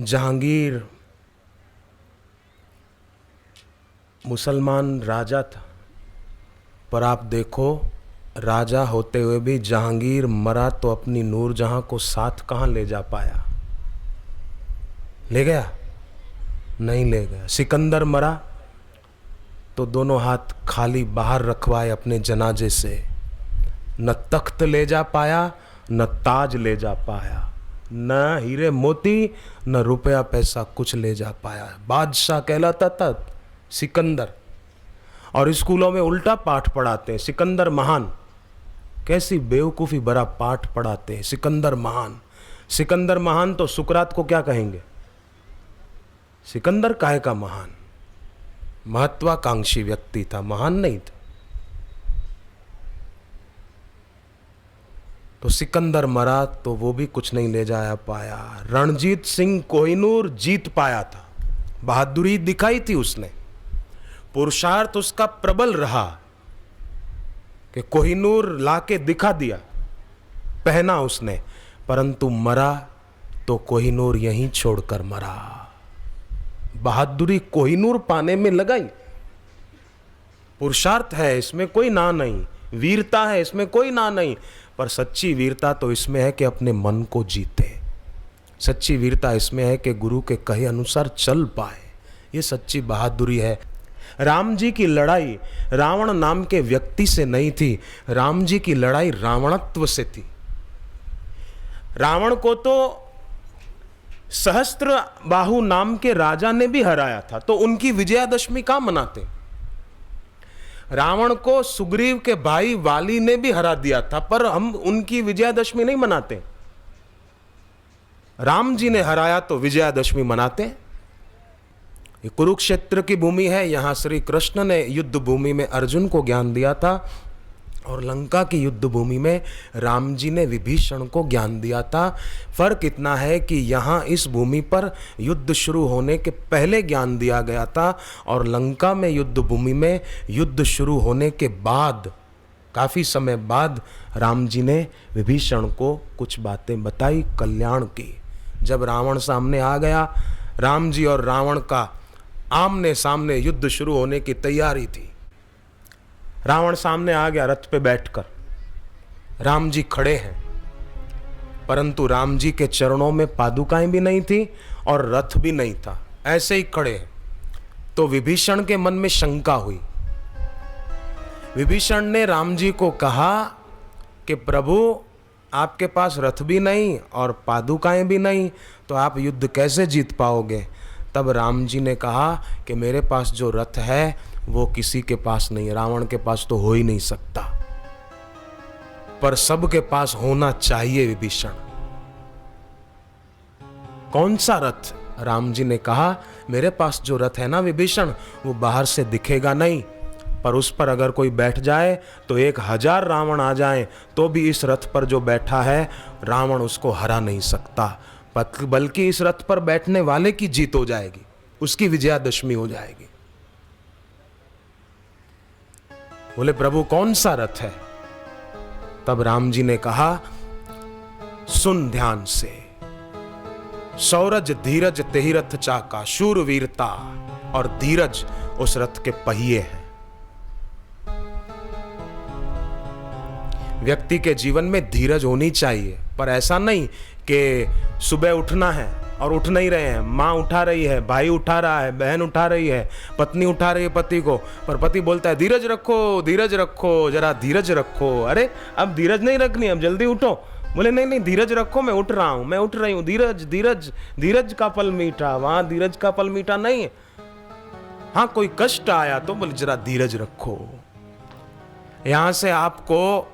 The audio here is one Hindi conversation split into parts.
जहांगीर मुसलमान राजा था, पर आप देखो राजा होते हुए भी जहांगीर मरा तो अपनी नूरजहां को साथ कहाँ ले जा पाया? ले गया? नहीं ले गया। सिकंदर मरा तो दोनों हाथ खाली बाहर रखवाए अपने जनाजे से, न तख्त ले जा पाया, न ताज ले जा पाया, न हीरे मोती, न रुपया पैसा कुछ ले जा पाया। बादशाह कहलाता था सिकंदर। और स्कूलों में उल्टा पाठ पढ़ाते हैं, सिकंदर महान। कैसी बेवकूफ़ी भरा पाठ पढ़ाते हैं, सिकंदर महान। सिकंदर महान तो सुकरात को क्या कहेंगे? सिकंदर काहे का महान? महत्वाकांक्षी व्यक्ति था, महान नहीं था। तो सिकंदर मरा तो वो भी कुछ नहीं ले जाया पाया। रणजीत सिंह कोहिनूर जीत पाया था, बहादुरी दिखाई थी उसने, पुरुषार्थ उसका प्रबल रहा कि कोहिनूर लाके दिखा दिया, पहना उसने, परंतु मरा तो कोहिनूर यहीं छोड़कर मरा। बहादुरी कोहिनूर पाने में लगाई। पुरुषार्थ है, इसमें कोई ना नहीं, वीरता है, इसमें कोई ना नहीं, पर सच्ची वीरता तो इसमें है कि अपने मन को जीते। सच्ची वीरता इसमें है कि गुरु के कहे अनुसार चल पाए। ये सच्ची बहादुरी है। राम जी की लड़ाई रावण नाम के व्यक्ति से नहीं थी, राम जी की लड़ाई रावणत्व से थी। रावण को तो सहस्त्र बाहु नाम के राजा ने भी हराया था, तो उनकी विजयादशमी कहां मनाते? रावण को सुग्रीव के भाई वाली ने भी हरा दिया था, पर हम उनकी विजयादशमी नहीं मनाते। राम जी ने हराया तो विजयादशमी मनाते। ये कुरुक्षेत्र की भूमि है, यहां श्री कृष्ण ने युद्ध भूमि में अर्जुन को ज्ञान दिया था, और लंका की युद्ध भूमि में राम जी ने विभीषण को ज्ञान दिया था। फर्क इतना है कि यहाँ इस भूमि पर युद्ध शुरू होने के पहले ज्ञान दिया गया था, और लंका में युद्ध भूमि में युद्ध शुरू होने के बाद, काफ़ी समय बाद राम जी ने विभीषण को कुछ बातें बताई, कल्याण की। जब रावण सामने आ गया, राम जी और रावण का आमने सामने युद्ध शुरू होने की तैयारी थी। रावण सामने आ गया रथ पे बैठकर, राम जी खड़े हैं, परंतु राम जी के चरणों में पादुकाएं भी नहीं थी और रथ भी नहीं था, ऐसे ही खड़े हैं। तो विभीषण के मन में शंका हुई। विभीषण ने राम जी को कहा कि प्रभु, आपके पास रथ भी नहीं और पादुकाएं भी नहीं, तो आप युद्ध कैसे जीत पाओगे? तब राम जी ने कहा कि मेरे पास जो रथ है वो किसी के पास नहीं, रावण के पास तो हो ही नहीं सकता, पर सबके पास होना चाहिए विभीषण। कौन सा रथ? राम जी ने कहा, मेरे पास जो रथ है ना विभीषण, वो बाहर से दिखेगा नहीं, पर उस पर अगर कोई बैठ जाए तो 1000 रावण आ जाएं तो भी इस रथ पर जो बैठा है रावण उसको हरा नहीं सकता, बल्कि इस रथ पर बैठने वाले की जीत हो जाएगी, उसकी विजयादशमी हो जाएगी। बोले प्रभु कौन सा रथ है? तब राम जी ने कहा, सुन ध्यान से, सौरज धीरज तेहि रथ चाका, शूरवीरता और धीरज उस रथ के पहिए हैं। व्यक्ति के जीवन में धीरज होनी चाहिए, पर ऐसा नहीं कि सुबह उठना है और उठ नहीं रहे हैं, माँ उठा रही है, भाई उठा रहा है, बहन उठा रही है, पत्नी उठा रही है पति को, पर पति बोलता है धीरज रखो, जरा धीरज रखो। अरे अब धीरज नहीं रखनी, अब जल्दी उठो। बोले नहीं नहीं धीरज रखो, मैं उठ रहा हूँ, मैं उठ रही हूँ, धीरज धीरज धीरज का फल मीठा। वहां धीरज का फल मीठा नहीं है। हाँ कोई कष्ट आया तो बोले जरा धीरज रखो। यहां से आपको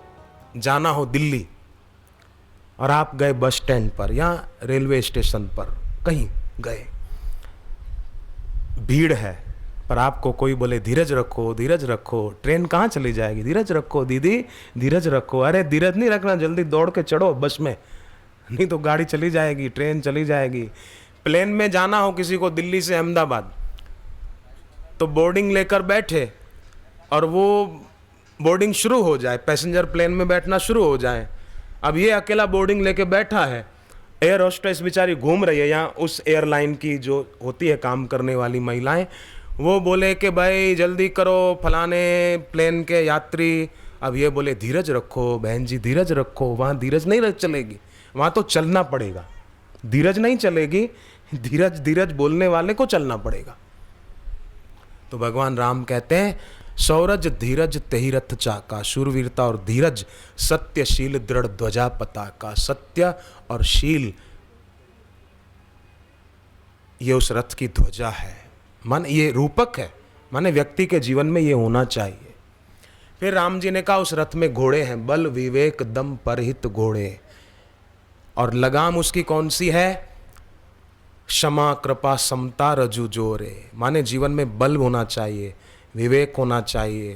जाना हो दिल्ली और आप गए बस स्टैंड पर या रेलवे स्टेशन पर, कहीं गए, भीड़ है, पर आपको कोई बोले धीरज रखो, ट्रेन कहाँ चली जाएगी, धीरज रखो दीदी, धीरज रखो। अरे धीरज नहीं रखना, जल्दी दौड़ के चढ़ो बस में, नहीं तो गाड़ी चली जाएगी, ट्रेन चली जाएगी। प्लेन में जाना हो किसी को दिल्ली से अहमदाबाद, तो बोर्डिंग लेकर बैठे और वो बोर्डिंग शुरू हो जाए, पैसेंजर प्लेन में बैठना शुरू हो जाए। अब ये अकेला बोर्डिंग लेके बैठा है एयर होस्टेस बेचारी घूम रही है यहाँ, उस एयरलाइन की जो होती है काम करने वाली महिलाएं, वो बोले कि भाई जल्दी करो फलाने प्लेन के यात्री। अब ये बोले धीरज रखो बहन जी, धीरज रखो, वहाँ धीरज नहीं चलेगी, वहाँ तो चलना पड़ेगा, धीरज नहीं चलेगी, धीरज धीरज बोलने वाले को चलना पड़ेगा। तो भगवान राम कहते हैं सौरज धीरज तेहि रथ चाका, शूरवीरता और धीरज, सत्यशील दृढ़ ध्वजा पताका। सत्य और शील ये उस रथ की ध्वजा है, माने ये रूपक है, माने व्यक्ति के जीवन में ये होना चाहिए। फिर राम जी ने कहा उस रथ में घोड़े हैं, बल विवेक दम परहित घोड़े, और लगाम उसकी कौन सी है? क्षमा कृपा समता रजु जोरे, माने जीवन में बल होना चाहिए, विवेक होना चाहिए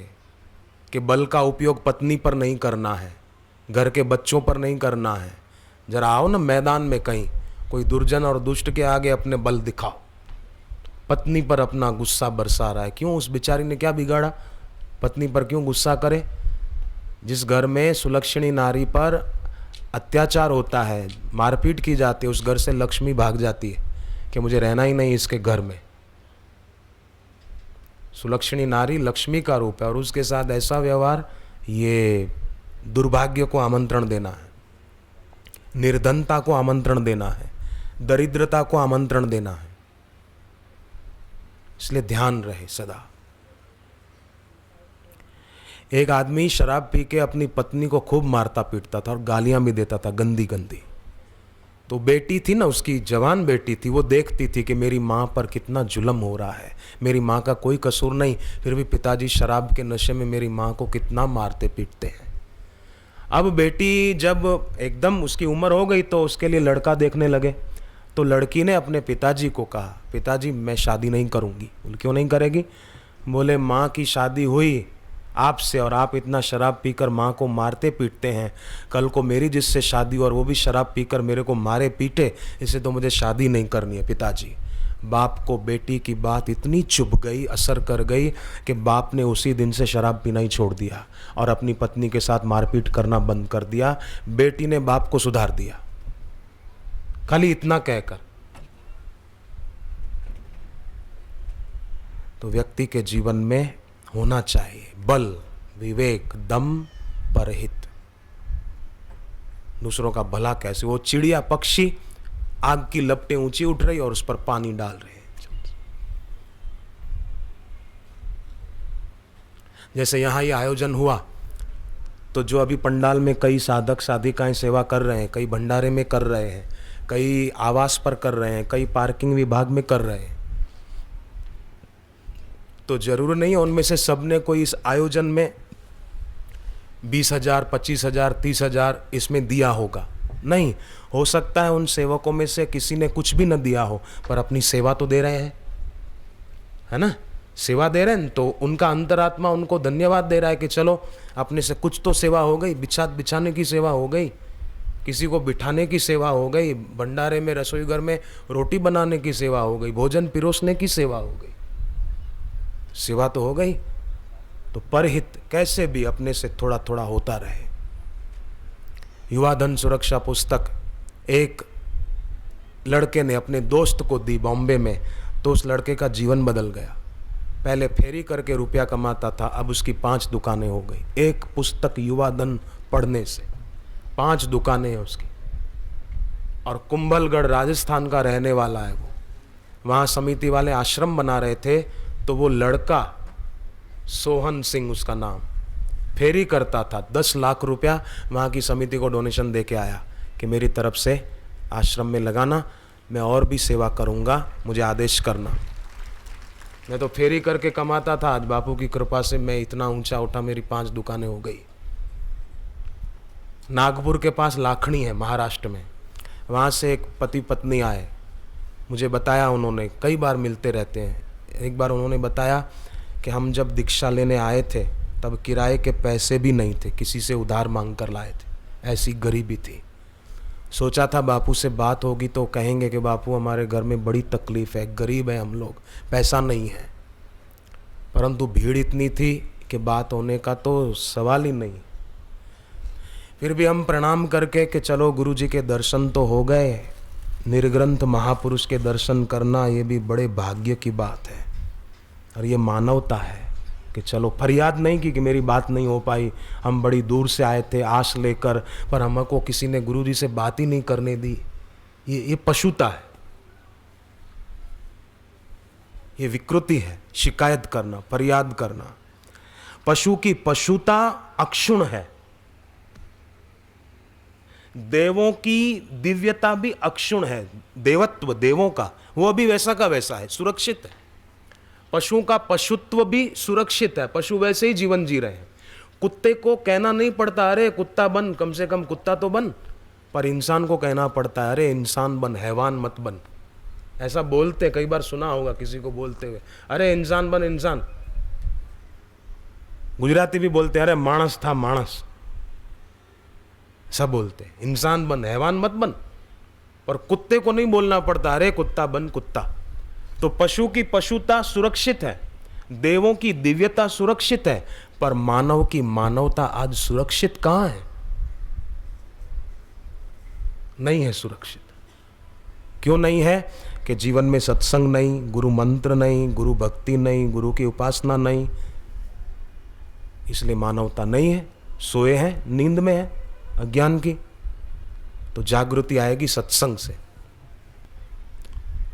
कि बल का उपयोग पत्नी पर नहीं करना है, घर के बच्चों पर नहीं करना है। जरा आओ ना मैदान में कहीं, कोई दुर्जन और दुष्ट के आगे अपने बल दिखाओ, पत्नी पर अपना गुस्सा बरसा रहा है, क्यों? उस बेचारी ने क्या बिगाड़ा? पत्नी पर क्यों गुस्सा करे? जिस घर में सुलक्षणी नारी पर अत्याचार होता है, मारपीट की जाती है, उस घर से लक्ष्मी भाग जाती है कि मुझे रहना ही नहीं इसके घर में। सुलक्षणी नारी लक्ष्मी का रूप है, और उसके साथ ऐसा व्यवहार, ये दुर्भाग्य को आमंत्रण देना है, निर्धनता को आमंत्रण देना है, दरिद्रता को आमंत्रण देना है। इसलिए ध्यान रहे सदा। एक आदमी शराब पी के अपनी पत्नी को खूब मारता पीटता था और गालियां भी देता था गंदी गंदी। तो बेटी थी ना, उसकी जवान बेटी थी, वो देखती थी कि मेरी माँ पर कितना जुल्म हो रहा है, मेरी माँ का कोई कसूर नहीं, फिर भी पिताजी शराब के नशे में मेरी माँ को कितना मारते पीटते हैं। अब बेटी जब एकदम उसकी उम्र हो गई तो उसके लिए लड़का देखने लगे। तो लड़की ने अपने पिताजी को कहा, पिताजी मैं शादी नहीं करूँगी। बोले क्यों नहीं करेगी? बोले माँ की शादी हुई आपसे और आप इतना शराब पीकर माँ को मारते पीटते हैं, कल को मेरी जिससे शादी और वो भी शराब पीकर मेरे को मारे पीटे, इससे तो मुझे शादी नहीं करनी है पिताजी। बाप को बेटी की बात इतनी चुभ गई, असर कर गई कि बाप ने उसी दिन से शराब पीना ही छोड़ दिया और अपनी पत्नी के साथ मारपीट करना बंद कर दिया। बेटी ने बाप को सुधार दिया खाली इतना कहकर। तो व्यक्ति के जीवन में होना चाहिए बल विवेक दम परहित। दूसरों का भला कैसे? वो चिड़िया पक्षी आग की लपटें ऊंची उठ रही और उस पर पानी डाल रहे हैं। जैसे यहां ये आयोजन हुआ तो जो अभी पंडाल में कई साधक साधिकाएं सेवा कर रहे हैं, कई भंडारे में कर रहे हैं, कई आवास पर कर रहे हैं, कई पार्किंग विभाग में कर रहे हैं, तो जरूर नहीं है उनमें से सबने कोई इस आयोजन में 20,000 25,000 30,000 इसमें दिया होगा। नहीं, हो सकता है उन सेवकों में से किसी ने कुछ भी न दिया हो, पर अपनी सेवा तो दे रहे हैं, है ना? सेवा दे रहे हैं तो उनका अंतरात्मा उनको धन्यवाद दे रहा है कि चलो अपने से कुछ तो सेवा हो गई। बिछाने की सेवा हो गई, किसी को बिठाने की सेवा हो गई, भंडारे में रसोई घर में रोटी बनाने की सेवा हो गई, भोजन पिरोसने की सेवा हो गई, सेवा तो हो गई। तो परहित कैसे भी अपने से थोड़ा थोड़ा होता रहे। युवा धन सुरक्षा पुस्तक एक लड़के ने अपने दोस्त को दी बॉम्बे में, तो उस लड़के का जीवन बदल गया। पहले फेरी करके रुपया कमाता था, अब उसकी 5 दुकानें हो गई। एक पुस्तक युवा धन पढ़ने से 5 दुकानें हैं उसकी। और कुंभलगढ़ राजस्थान का रहने वाला है वो। वहाँ समिति वाले आश्रम बना रहे थे, तो वो लड़का सोहन सिंह उसका नाम, फेरी करता था। 10 लाख रुपया वहाँ की समिति को डोनेशन दे के आया कि मेरी तरफ से आश्रम में लगाना, मैं और भी सेवा करूँगा, मुझे आदेश करना। मैं तो फेरी करके कमाता था, आज बापू की कृपा से मैं इतना ऊंचा उठा, मेरी 5 दुकानें हो गई। नागपुर के पास लाखणी है महाराष्ट्र में, वहाँ से एक पति पत्नी आए, मुझे बताया उन्होंने, कई बार मिलते रहते हैं। एक बार उन्होंने बताया कि हम जब दीक्षा लेने आए थे तब किराए के पैसे भी नहीं थे, किसी से उधार मांग कर लाए थे, ऐसी गरीबी थी। सोचा था बापू से बात होगी तो कहेंगे कि बापू हमारे घर में बड़ी तकलीफ़ है, गरीब है हम लोग, पैसा नहीं है। परंतु भीड़ इतनी थी कि बात होने का तो सवाल ही नहीं। फिर भी हम प्रणाम करके कि चलो गुरु जी के दर्शन तो हो गए, निर्ग्रंथ महापुरुष के दर्शन करना ये भी बड़े भाग्य की बात है। और ये मानवता है कि चलो, फरियाद नहीं की कि मेरी बात नहीं हो पाई, हम बड़ी दूर से आए थे आश लेकर, पर हमको किसी ने गुरु जी से बात ही नहीं करने दी। ये पशुता है, ये विकृति है, शिकायत करना, फरियाद करना। पशु की पशुता अक्षुण है। देवों की दिव्यता भी अक्षुण है, देवत्व देवों का वो भी वैसा का वैसा है, सुरक्षित है। पशु का पशुत्व भी सुरक्षित है, पशु वैसे ही जीवन जी रहे हैं। कुत्ते को कहना नहीं पड़ता अरे कुत्ता बन, कम से कम कुत्ता तो बन, पर इंसान को कहना पड़ता है अरे इंसान बन, हैवान मत बन। ऐसा बोलते, कई बार सुना होगा किसी को बोलते हुए, अरे इंसान बन इंसान। गुजराती भी बोलते हैं अरे माणस था माणस, सब बोलते हैं इंसान बन, हैवान मत बन। पर कुत्ते को नहीं बोलना पड़ता अरे कुत्ता बन कुत्ता। तो पशु की पशुता सुरक्षित है, देवों की दिव्यता सुरक्षित है, पर मानव की मानवता आज सुरक्षित कहां है? नहीं है सुरक्षित। क्यों नहीं है? कि जीवन में सत्संग नहीं, गुरु मंत्र नहीं, गुरु भक्ति नहीं, गुरु की उपासना नहीं, इसलिए मानवता नहीं है, सोए हैं, नींद में है अज्ञान की। तो जागृति आएगी सत्संग से।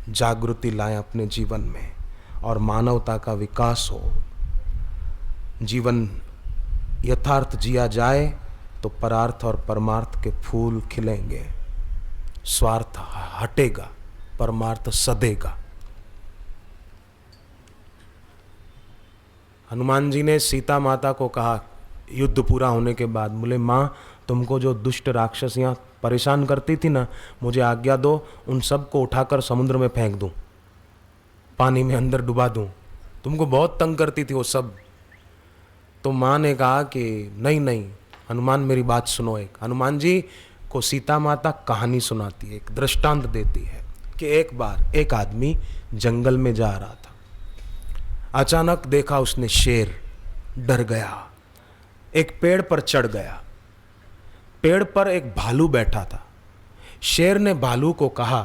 जागृति लाएं अपने जीवन में और मानवता का विकास हो। जीवन यथार्थ जिया जाए तो परार्थ और परमार्थ के फूल खिलेंगे, स्वार्थ हटेगा, परमार्थ सधेगा। हनुमान जी ने सीता माता को कहा युद्ध पूरा होने के बाद, बोले माँ तुमको जो दुष्ट राक्षस यहाँ परेशान करती थी ना, मुझे आज्ञा दो उन सबको उठाकर समुद्र में फेंक दूं, पानी में अंदर डुबा दूं, तुमको बहुत तंग करती थी वो सब। तो माँ ने कहा कि नहीं नहीं हनुमान मेरी बात सुनो। एक हनुमान जी को सीता माता कहानी सुनाती है, एक दृष्टांत देती है कि एक बार एक आदमी जंगल में जा रहा था, अचानक देखा उसने शेर, डर गया, एक पेड़ पर चढ़ गया। पेड़ पर एक भालू बैठा था। शेर ने भालू को कहा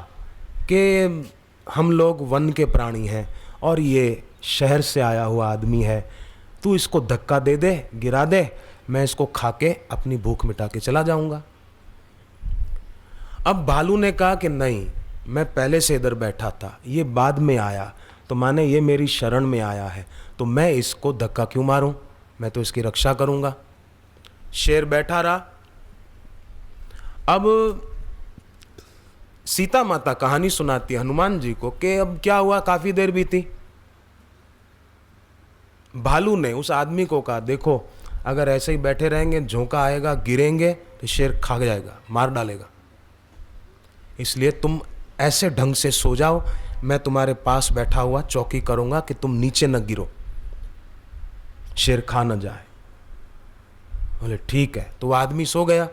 कि हम लोग वन के प्राणी हैं और ये शहर से आया हुआ आदमी है, तू इसको धक्का दे दे, गिरा दे, मैं इसको खा के अपनी भूख मिटा के चला जाऊंगा। अब भालू ने कहा कि नहीं, मैं पहले से इधर बैठा था, ये बाद में आया, तो माने ये मेरी शरण में आया है, तो मैं इसको धक्का क्यों मारूं, मैं तो इसकी रक्षा करूंगा। शेर बैठा रहा। अब सीता माता कहानी सुनाती हनुमान जी को कि अब क्या हुआ, काफी देर बीती। भालू ने उस आदमी को कहा देखो अगर ऐसे ही बैठे रहेंगे, झोंका आएगा, गिरेंगे तो शेर खा जाएगा, मार डालेगा, इसलिए तुम ऐसे ढंग से सो जाओ, मैं तुम्हारे पास बैठा हुआ चौकी करूंगा कि तुम नीचे न गिरो, शेर खा न जाए। बोले ठीक है। तो वो आदमी सो गया।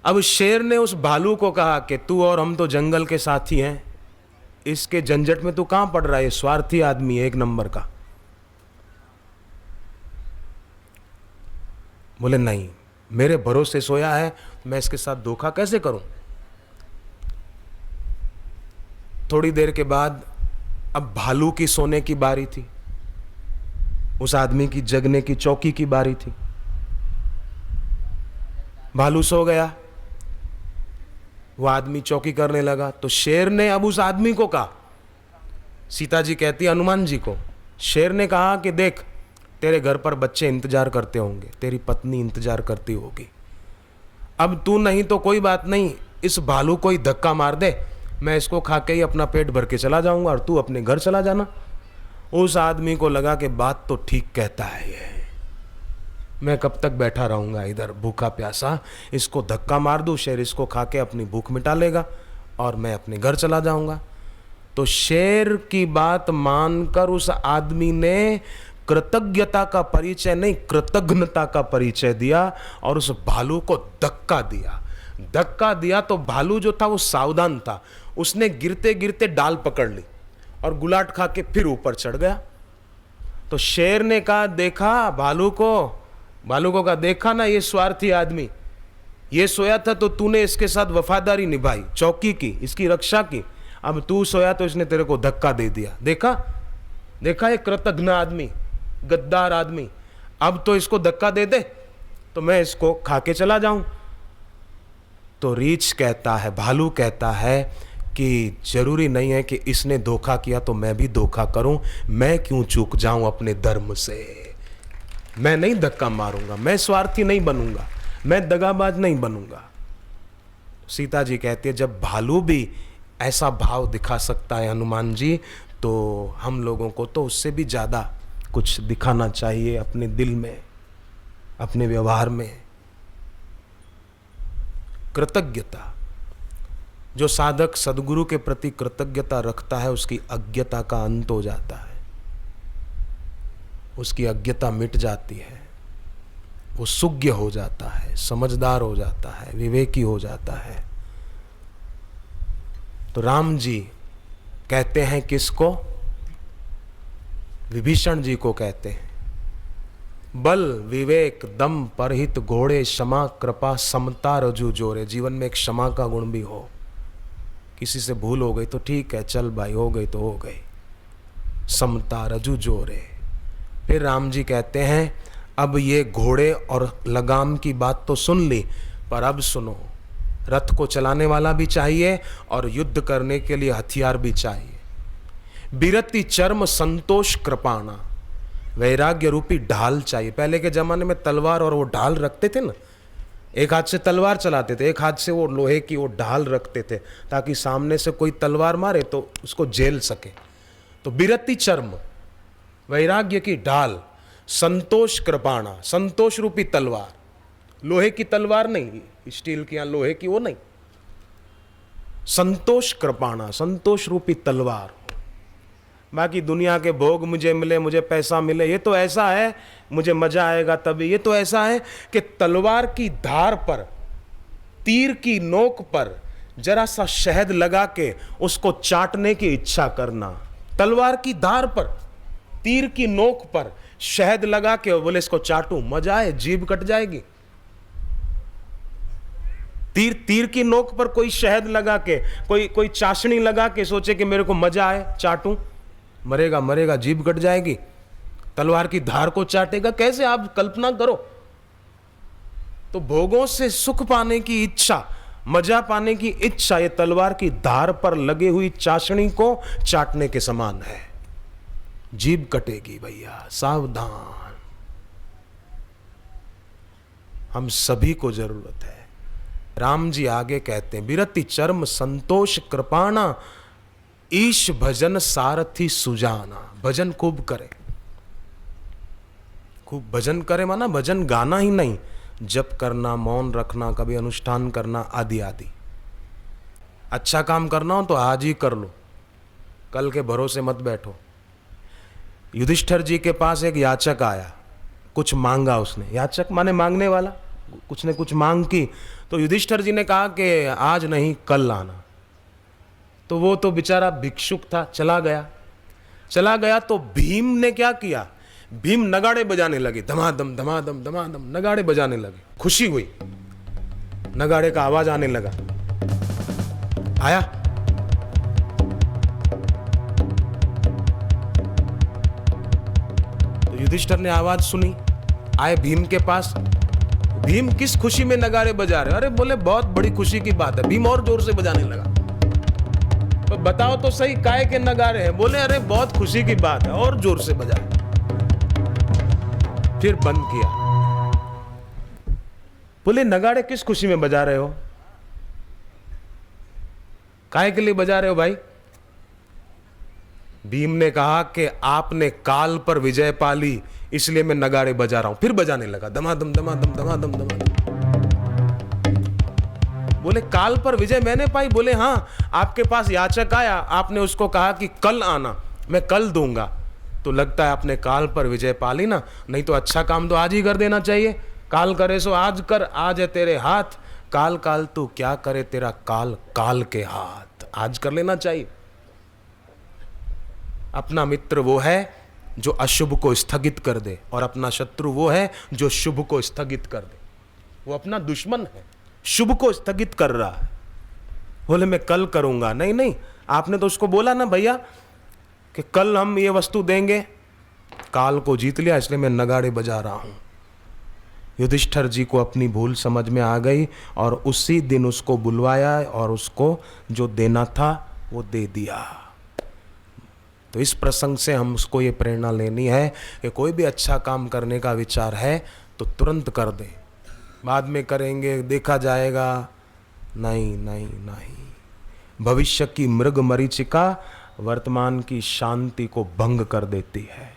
अब शेर ने उस भालू को कहा कि तू और हम तो जंगल के साथी हैं, इसके झंझट में तू कहां पड़ रहा है, ये स्वार्थी आदमी है एक नंबर का। बोले नहीं, मेरे भरोसे सोया है, मैं इसके साथ धोखा कैसे करूं। थोड़ी देर के बाद अब भालू की सोने की बारी थी, उस आदमी की जगने की, चौकी की बारी थी। भालू सो गया, वो आदमी चौकी करने लगा। तो शेर ने अब उस आदमी को कहा, सीता जी कहती हनुमान जी को, शेर ने कहा कि देख तेरे घर पर बच्चे इंतजार करते होंगे, तेरी पत्नी इंतजार करती होगी, अब तू नहीं तो कोई बात नहीं, इस भालू को ही धक्का मार दे, मैं इसको खा के ही अपना पेट भर के चला जाऊंगा और तू अपने घर चला जाना। उस आदमी को लगा कि बात तो ठीक कहता है ये, मैं कब तक बैठा रहूंगा इधर भूखा प्यासा, इसको धक्का मार दूं, शेर इसको खा के अपनी भूख मिटा लेगा और मैं अपने घर चला जाऊंगा। तो शेर की बात मानकर उस आदमी ने कृतज्ञता का परिचय नहीं, कृतघ्नता का परिचय दिया और उस भालू को धक्का दिया। धक्का दिया तो भालू जो था वो सावधान था, उसने गिरते गिरते डाल पकड़ ली और गुलाट खा के फिर ऊपर चढ़ गया। तो शेर ने कहा देखा भालू को, भालू को कहा, देखा ना ये स्वार्थी आदमी, ये सोया था तो तूने इसके साथ वफादारी निभाई, चौकी की, इसकी रक्षा की, अब तू सोया तो इसने तेरे को धक्का दे दिया। देखा देखा, ये कृतघ्न आदमी, गद्दार आदमी, अब तो इसको धक्का दे दे तो मैं इसको खा के चला जाऊं। तो रीछ कहता है, भालू कहता है कि जरूरी नहीं है कि इसने धोखा किया तो मैं भी धोखा करूं, मैं क्यों चूक जाऊं अपने धर्म से, मैं नहीं धक्का मारूंगा, मैं स्वार्थी नहीं बनूंगा, मैं दगाबाज नहीं बनूंगा। सीता जी कहती है, जब भालू भी ऐसा भाव दिखा सकता है हनुमान जी, तो हम लोगों को तो उससे भी ज्यादा कुछ दिखाना चाहिए अपने दिल में, अपने व्यवहार में। कृतज्ञता, जो साधक सदगुरु के प्रति कृतज्ञता रखता है उसकी अज्ञता का अंत हो जाता है, उसकी अज्ञता मिट जाती है, वो सुज्ञ हो जाता है, समझदार हो जाता है, विवेकी हो जाता है। तो राम जी कहते हैं किसको? विभीषण जी को कहते हैं, बल विवेक दम परहित घोड़े, क्षमा कृपा समता रजू जोरे। जीवन में एक क्षमा का गुण भी हो, किसी से भूल हो गई तो ठीक है, चल भाई, हो गई तो हो गई, समता रजू जोरे। फिर राम जी कहते हैं, अब ये घोड़े और लगाम की बात तो सुन ली, पर अब सुनो, रथ को चलाने वाला भी चाहिए और युद्ध करने के लिए हथियार भी चाहिए। बिरति चर्म संतोष कृपाणा, वैराग्य रूपी ढाल चाहिए। पहले के जमाने में तलवार और वो ढाल रखते थे ना, एक हाथ से तलवार चलाते थे, एक हाथ से वो लोहे की वो ढाल रखते थे, ताकि सामने से कोई तलवार मारे तो उसको झेल सके। तो बिरति चर्म, वैराग्य की ढाल, संतोष कृपाणा, संतोष रूपी तलवार, लोहे की तलवार नहीं, स्टील की या लोहे की वो नहीं, संतोष कृपाणा, संतोष रूपी तलवार। बाकी दुनिया के भोग मुझे मिले, मुझे पैसा मिले, ये तो ऐसा है, मुझे मजा आएगा तभी, ये तो ऐसा है कि तलवार की धार पर, तीर की नोक पर जरा सा शहद लगा के उसको चाटने की इच्छा करना। तलवार की धार पर, तीर की नोक पर शहद लगा के बोले इसको चाटूं, मजा आए, जीभ कट जाएगी। तीर की नोक पर कोई शहद लगा के, कोई चाशनी लगा के सोचे कि मेरे को मजा आए, चाटूं, मरेगा मरेगा, जीभ कट जाएगी। तलवार की धार को चाटेगा कैसे, आप कल्पना करो। तो भोगों से सुख पाने की इच्छा, मजा पाने की इच्छा, ये तलवार की धार पर लगे हुई चाशनी को चाटने के समान है। जीभ कटेगी भैया, सावधान। हम सभी को जरूरत है। राम जी आगे कहते हैं, बिरति चर्म संतोष कृपाणा, ईश भजन सारथी सुजाना। भजन खूब करे, खूब भजन करे, माना भजन गाना ही नहीं, जप करना, मौन रखना, कभी अनुष्ठान करना, आदि आदि। अच्छा काम करना हो तो आज ही कर लो, कल के भरोसे मत बैठो। युधिष्ठिर जी के पास एक याचक आया, कुछ मांगा उसने, याचक माने मांगने वाला, कुछ ने कुछ मांग की। तो युधिष्ठिर जी ने कहा कि आज नहीं कल आना। तो वो तो बेचारा भिक्षुक था, चला गया। तो भीम ने क्या किया, भीम नगाड़े बजाने लगे, धमाधम धमाधम धमाधम नगाड़े बजाने लगे। खुशी हुई, नगाड़े का आवाज आने लगा। आया, तो युधिष्ठिर ने आवाज सुनी, आए भीम के पास। भीम किस खुशी में नगाड़े बजा रहे? अरे बोले बहुत बड़ी खुशी की बात है। भीम और जोर से बजाने लगा। तो बताओ तो सही, काय के नगाड़े हैं? बोले अरे बहुत खुशी की बात है, और जोर से बजाए। फिर बंद किया। बोले नगाड़े किस खुशी में बजा रहे हो? काय के लिए बजा रहे हो भाई? भीम ने कहा कि आपने काल पर विजय पा ली, इसलिए मैं नगाड़े बजा रहा हूं। फिर बजाने लगा, धमाधम धमाधम धमाधम धमाधम। बोले काल पर विजय मैंने पाई? बोले हाँ, आपके पास याचक आया, आपने उसको कहा कि कल आना, मैं कल दूंगा। तो लगता है आपने काल पर विजय पा ली ना, नहीं तो अच्छा काम तो आज ही कर देना चाहिए। काल करे सो आज कर, आज है तेरे हाथ, काल काल तू क्या करे, तेरा काल काल के हाथ, आज कर लेना चाहिए। अपना मित्र वो है जो अशुभ को स्थगित कर दे, और अपना शत्रु वो है जो शुभ को स्थगित कर दे। वो अपना दुश्मन है, शुभ को स्थगित कर रहा है। बोले मैं कल करूंगा, नहीं नहीं, आपने तो उसको बोला ना भैया कि कल हम ये वस्तु देंगे, काल को जीत लिया, इसलिए मैं नगाड़े बजा रहा हूं। युधिष्ठिर जी को अपनी भूल समझ में आ गई और उसी दिन उसको बुलवाया और उसको जो देना था वो दे दिया। तो इस प्रसंग से हम उसको ये प्रेरणा लेनी है कि कोई भी अच्छा काम करने का विचार है तो तुरंत कर दे, बाद में करेंगे देखा जाएगा, नहीं नहीं नहीं। भविष्य की मृग मरीचिका वर्तमान की शांति को भंग कर देती है।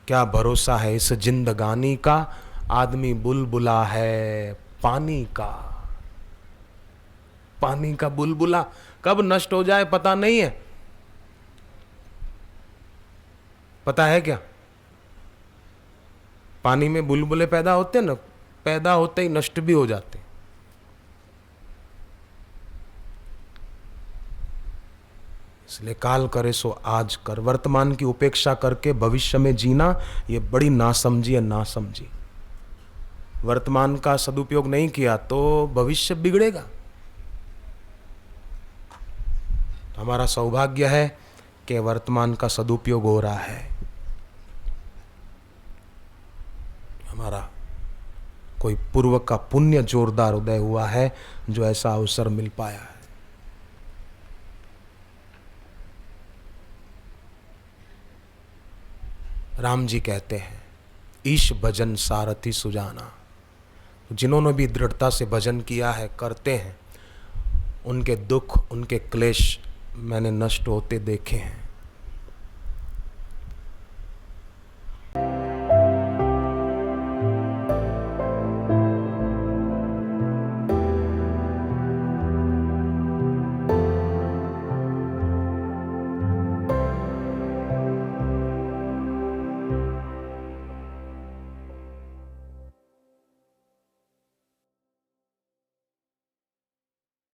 क्या भरोसा है इस जिंदगानी का, आदमी बुलबुला है पानी का। पानी का बुलबुला कब नष्ट हो जाए पता नहीं है, पता है क्या? पानी में बुलबुले पैदा होते ना, पैदा होते ही नष्ट भी हो जाते। इसलिए काल करे सो आज कर, वर्तमान की उपेक्षा करके भविष्य में जीना ये बड़ी नासमझी है, नासमझी। वर्तमान का सदुपयोग नहीं किया तो भविष्य बिगड़ेगा। हमारा सौभाग्य है कि वर्तमान का सदुपयोग हो रहा है। हमारा कोई पूर्व का पुण्य जोरदार उदय हुआ है जो ऐसा अवसर मिल पाया है। राम जी कहते हैं ईश भजन सारथी सुजाना। जिन्होंने भी दृढ़ता से भजन किया है, करते हैं, उनके दुख उनके क्लेश मैंने नष्ट होते देखे हैं।